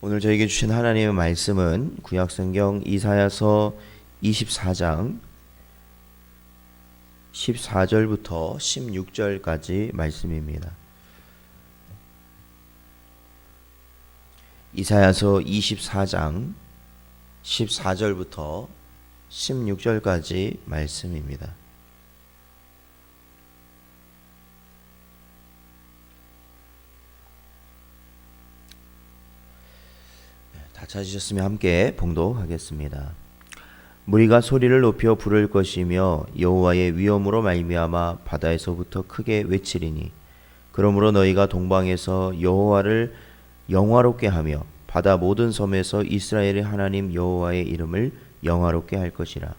오늘 저에게 주신 하나님의 말씀은 구약성경 이사야서 24장 14절부터 16절까지 말씀입니다. 이사야서 24장 14절부터 16절까지 말씀입니다. 다 찾으셨으면 함께 봉독하겠습니다. 무리가 소리를 높여 부를 것이며 여호와의 위엄으로 말미암아 바다에서부터 크게 외치리니 그러므로 너희가 동방에서 여호와를 영화롭게 하며 바다 모든 섬에서 이스라엘의 하나님 여호와의 이름을 영화롭게 할 것이라.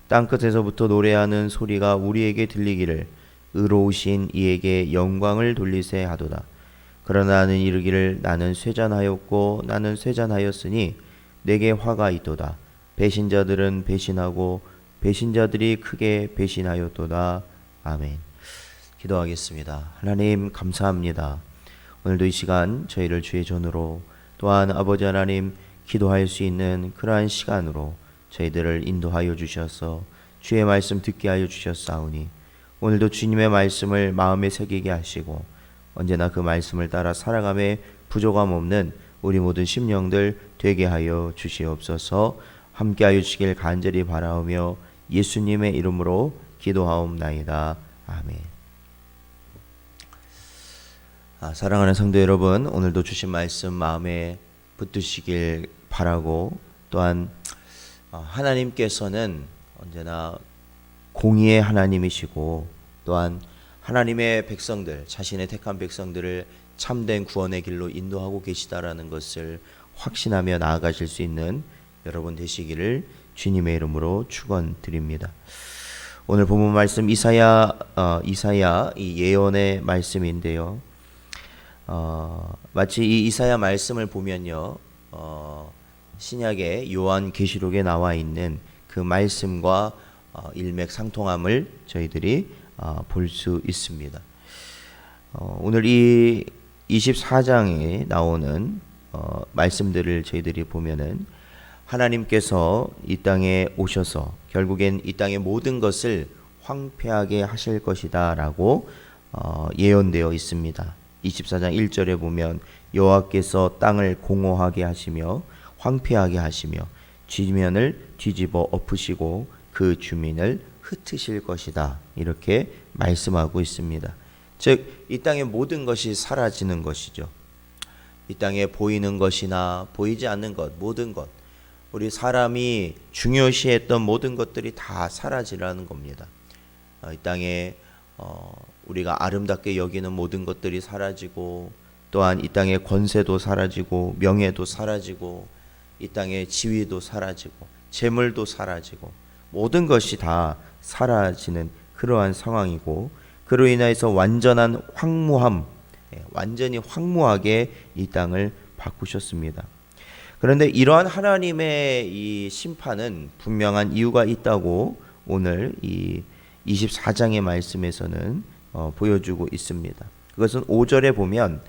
땅끝에서부터 노래하는 소리가 우리에게 들리기를 의로우신 이에게 영광을 돌리세 하도다. 그러나 나는 이르기를 나는 쇠잔하였고 나는 쇠잔하였으니 내게 화가 있도다. 배신자들은 배신하고 배신자들이 크게 배신하였도다. 아멘. 기도하겠습니다. 하나님 감사합니다. 오늘도 이 시간 저희를 주의 전으로 또한 아버지 하나님 기도할 수 있는 그러한 시간으로 저희들을 인도하여 주셔서 주의 말씀 듣게 하여 주셨사오니 오늘도 주님의 말씀을 마음에 새기게 하시고 언제나 그 말씀을 따라 살아감에 부족함 없는 우리 모든 심령들 되게 하여 주시옵소서. 함께하여 주시길 간절히 바라오며 예수님의 이름으로 기도하옵나이다. 아멘. 사랑하는 성도 여러분, 오늘도 주신 말씀 마음에 붙드시길 바라고 또한 하나님께서는 언제나 공의의 하나님이시고 또한 하나님의 백성들, 자신의 택한 백성들을 참된 구원의 길로 인도하고 계시다라는 것을 확신하며 나아가실 수 있는 여러분 되시기를 주님의 이름으로 축원드립니다. 오늘 본문 말씀 이사야 이 예언의 말씀인데요. 마치 이 이사야 말씀을 보면요, 신약의 요한계시록에 나와 있는 그 말씀과 일맥상통함을 저희들이 볼 수 있습니다. 오늘 이 24장에 나오는 말씀들을 저희들이 보면은 하나님께서 이 땅에 오셔서 결국엔 이 땅의 모든 것을 황폐하게 하실 것이다 라고 예언되어 있습니다. 24장 1절에 보면 여호와께서 땅을 공허하게 하시며 황폐하게 하시며 지면을 뒤집어 엎으시고 그 주민을 흩으실 것이다, 이렇게 말씀하고 있습니다. 즉 이 땅의 모든 것이 사라지는 것이죠. 이 땅에 보이는 것이나 보이지 않는 것, 모든 것, 우리 사람이 중요시했던 모든 것들이 다 사라지라는 겁니다. 이 땅에 우리가 아름답게 여기는 모든 것들이 사라지고 또한 이 땅의 권세도 사라지고 명예도 사라지고 이 땅의 지위도 사라지고 재물도 사라지고 모든 것이 다 사라지는 그러한 상황이고 그로 인해서 완전한 황무함, 완전히 황무하게 이 땅을 바꾸셨습니다. 그런데 이러한 하나님의 이 심판은 분명한 이유가 있다고 오늘 이 24장의 말씀에서는 보여주고 있습니다. 그것은 5절에 보면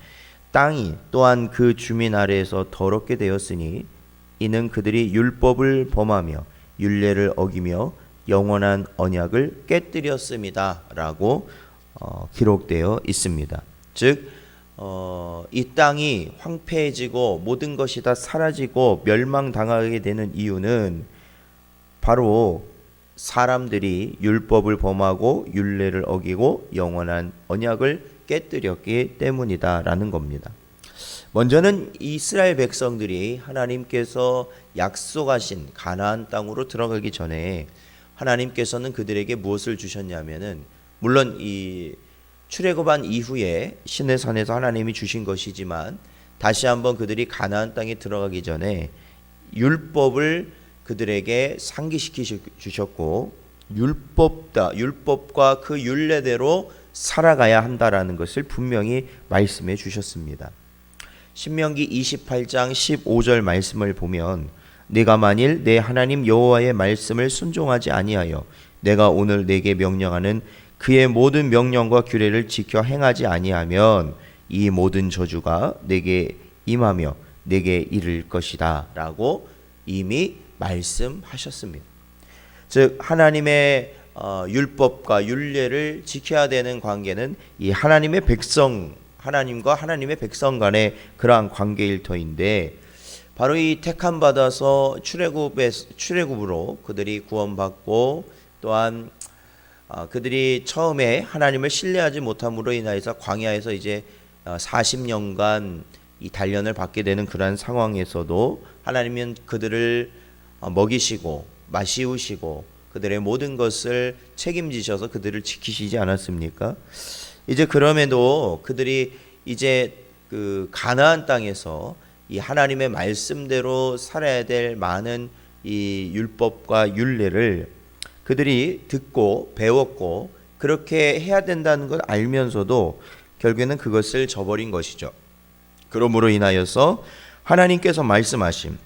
땅이 또한 그 주민 아래에서 더럽게 되었으니 이는 그들이 율법을 범하며 율례를 어기며 영원한 언약을 깨뜨렸습니다 라고 기록되어 있습니다. 즉 이 땅이 황폐해지고 모든 것이 다 사라지고 멸망당하게 되는 이유는 바로 사람들이 율법을 범하고 율례를 어기고 영원한 언약을 깨뜨렸기 때문이다라는 겁니다. 먼저는 이스라엘 백성들이 하나님께서 약속하신 가나안 땅으로 들어가기 전에 하나님께서는 그들에게 무엇을 주셨냐면은 물론 이 출애굽한 이후에 시내산에서 하나님이 주신 것이지만 다시 한번 그들이 가나안 땅에 들어가기 전에 율법을 그들에게 상기시켜 주셨고 율법과 그 율례대로 살아가야 한다라는 것을 분명히 말씀해 주셨습니다. 신명기 28장 15절 말씀을 보면 네가 만일 내 하나님 여호와의 말씀을 순종하지 아니하여 내가 오늘 네게 명령하는 그의 모든 명령과 규례를 지켜 행하지 아니하면 이 모든 저주가 네게 임하며 내게 이를 것이다 라고 이미 말씀하셨습니다. 즉 하나님의 율법과 율례를 지켜야 되는 관계는 이 하나님의 백성, 하나님과 하나님의 백성 간의 그러한 관계일 터인데, 바로 이 택함 받아서 출애굽으로 그들이 구원받고, 또한 그들이 처음에 하나님을 신뢰하지 못함으로 인하여서 광야에서 이제 40년간 이 단련을 받게 되는 그러한 상황에서도 하나님은 그들을 먹이시고 마시우시고 그들의 모든 것을 책임지셔서 그들을 지키시지 않았습니까? 이제 그럼에도 그들이 이제 그 가나안 땅에서 이 하나님의 말씀대로 살아야 될 많은 이 율법과 율례를 그들이 듣고 배웠고 그렇게 해야 된다는 걸 알면서도 결국에는 그것을 저버린 것이죠. 그러므로 인하여서 하나님께서 말씀하신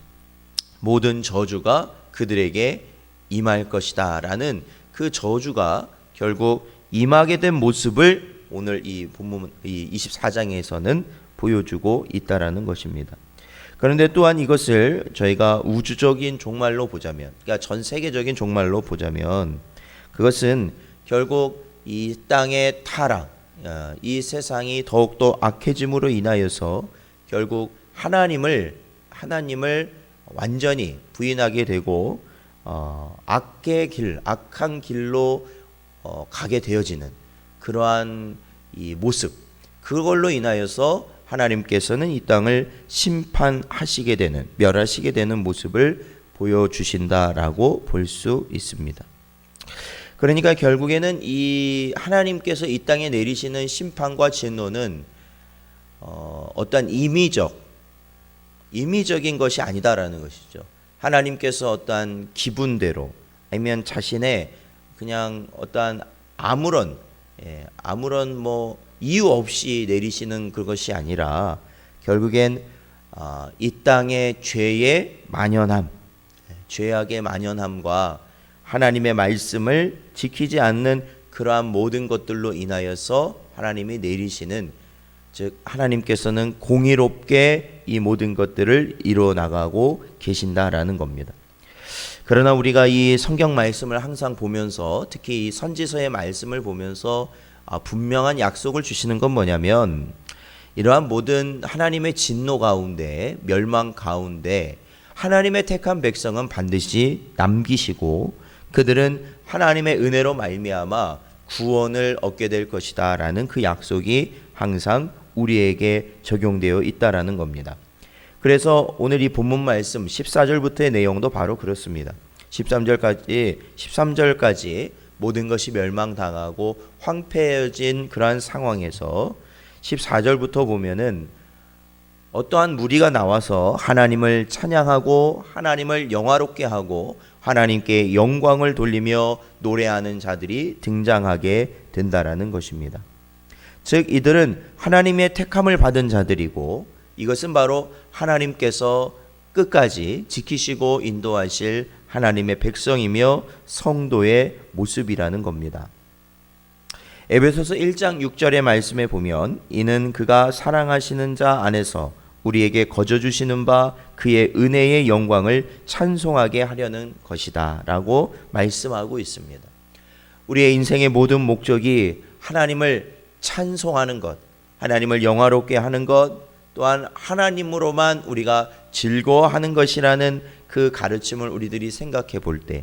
모든 저주가 그들에게 임할 것이다 라는 그 저주가 결국 임하게 된 모습을 오늘 이 본문 이 24장에서는 보여주고 있다라는 것입니다. 그런데 또한 이것을 저희가 우주적인 종말로 보자면, 그러니까 전 세계적인 종말로 보자면, 그것은 결국 이 땅의 타락, 이 세상이 더욱더 악해짐으로 인하여서 결국 하나님을 완전히 부인하게 되고 악한 길로 가게 되어지는 그러한 이 모습, 그걸로 인하여서 하나님께서는 이 땅을 심판하시게 되는, 멸하시게 되는 모습을 보여주신다라고 볼 수 있습니다. 그러니까 결국에는 이 하나님께서 이 땅에 내리시는 심판과 진노는 어떤 임의적인 것이 아니다라는 것이죠. 하나님께서 어떠한 기분대로 아니면 자신의 그냥 어떠한 아무런 뭐 이유 없이 내리시는 그것이 아니라 결국엔 이 땅의 죄의 만연함, 죄악의 만연함과 하나님의 말씀을 지키지 않는 그러한 모든 것들로 인하여서 하나님이 내리시는, 즉 하나님께서는 공의롭게 이 모든 것들을 이루어 나가고 계신다라는 겁니다. 그러나 우리가 이 성경 말씀을 항상 보면서, 특히 이 선지서의 말씀을 보면서 분명한 약속을 주시는 건 뭐냐면, 이러한 모든 하나님의 진노 가운데, 멸망 가운데 하나님의 택한 백성은 반드시 남기시고 그들은 하나님의 은혜로 말미암아 구원을 얻게 될 것이다 라는 그 약속이 항상 우리에게 적용되어 있다라는 겁니다. 그래서 오늘 이 본문 말씀 14절부터의 내용도 바로 그렇습니다. 13절까지 모든 것이 멸망당하고 황폐해진 그러한 상황에서 14절부터 보면은 어떠한 무리가 나와서 하나님을 찬양하고 하나님을 영화롭게 하고 하나님께 영광을 돌리며 노래하는 자들이 등장하게 된다라는 것입니다. 즉 이들은 하나님의 택함을 받은 자들이고, 이것은 바로 하나님께서 끝까지 지키시고 인도하실 하나님의 백성이며 성도의 모습이라는 겁니다. 에베소서 1장 6절의 말씀에 보면, 이는 그가 사랑하시는 자 안에서 우리에게 거저 주시는 바 그의 은혜의 영광을 찬송하게 하려는 것이다 라고 말씀하고 있습니다. 우리의 인생의 모든 목적이 하나님을 찬송하는 것, 하나님을 영화롭게 하는 것, 또한 하나님으로만 우리가 즐거워하는 것이라는 그 가르침을 우리들이 생각해 볼 때,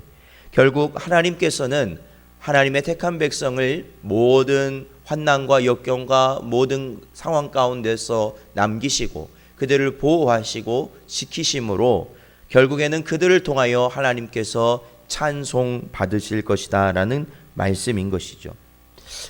결국 하나님께서는 하나님의 택한 백성을 모든 환난과 역경과 모든 상황 가운데서 남기시고 그들을 보호하시고 지키심으로 결국에는 그들을 통하여 하나님께서 찬송 받으실 것이다 라는 말씀인 것이죠.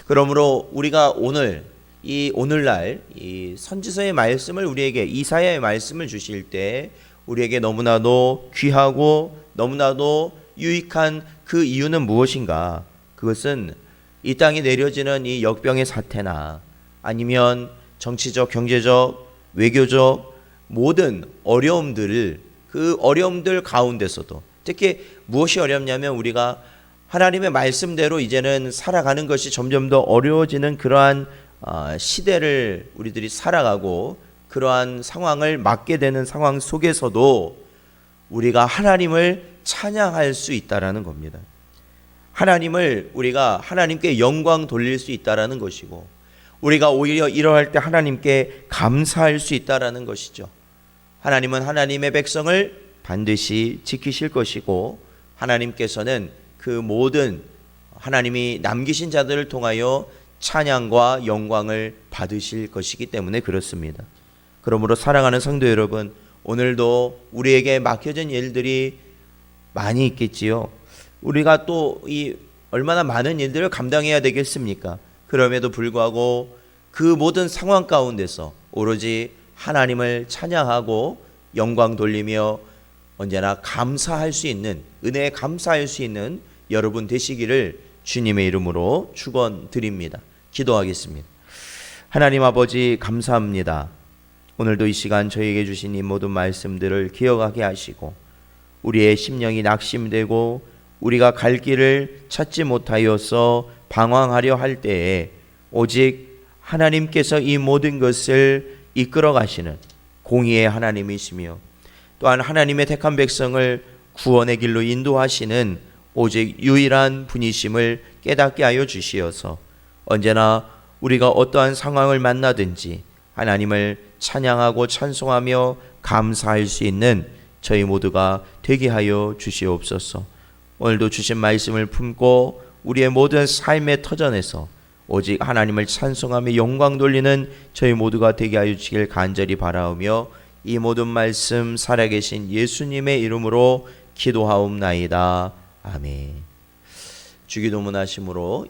그러므로 우리가 오늘날 이 선지서의 말씀을 우리에게, 이사야의 말씀을 주실 때 우리에게 너무나도 귀하고 너무나도 유익한 그 이유는 무엇인가? 그것은 이 땅에 내려지는 이 역병의 사태나 아니면 정치적, 경제적, 외교적 모든 어려움들을, 그 어려움들 가운데서도 특히 무엇이 어렵냐면, 우리가 하나님의 말씀대로 이제는 살아가는 것이 점점 더 어려워지는 그러한 시대를 우리들이 살아가고 그러한 상황을 맞게 되는 상황 속에서도 우리가 하나님을 찬양할 수 있다라는 겁니다. 하나님을 우리가 하나님께 영광 돌릴 수 있다라는 것이고, 우리가 오히려 이러할 때 하나님께 감사할 수 있다라는 것이죠. 하나님은 하나님의 백성을 반드시 지키실 것이고, 하나님께서는 그 모든 하나님이 남기신 자들을 통하여 찬양과 영광을 받으실 것이기 때문에 그렇습니다. 그러므로 사랑하는 성도 여러분, 오늘도 우리에게 맡겨진 일들이 많이 있겠지요. 우리가 또 이 얼마나 많은 일들을 감당해야 되겠습니까? 그럼에도 불구하고 그 모든 상황 가운데서 오로지 하나님을 찬양하고 영광 돌리며 언제나 감사할 수 있는, 은혜에 감사할 수 있는 여러분 되시기를 주님의 이름으로 축원드립니다. 기도하겠습니다. 하나님 아버지, 감사합니다. 오늘도 이 시간 저희에게 주신 이 모든 말씀들을 기억하게 하시고, 우리의 심령이 낙심되고 우리가 갈 길을 찾지 못하여서 방황하려 할 때에 오직 하나님께서 이 모든 것을 이끌어 가시는 공의의 하나님이시며, 또한 하나님의 택한 백성을 구원의 길로 인도하시는 오직 유일한 분이심을 깨닫게 하여 주시어서 언제나 우리가 어떠한 상황을 만나든지 하나님을 찬양하고 찬송하며 감사할 수 있는 저희 모두가 되게 하여 주시옵소서. 오늘도 주신 말씀을 품고 우리의 모든 삶의 터전에서 오직 하나님을 찬송하며 영광 돌리는 저희 모두가 되게 하여 주시길 간절히 바라오며, 이 모든 말씀 살아계신 예수님의 이름으로 기도하옵나이다. 아멘. 주기도문 하심으로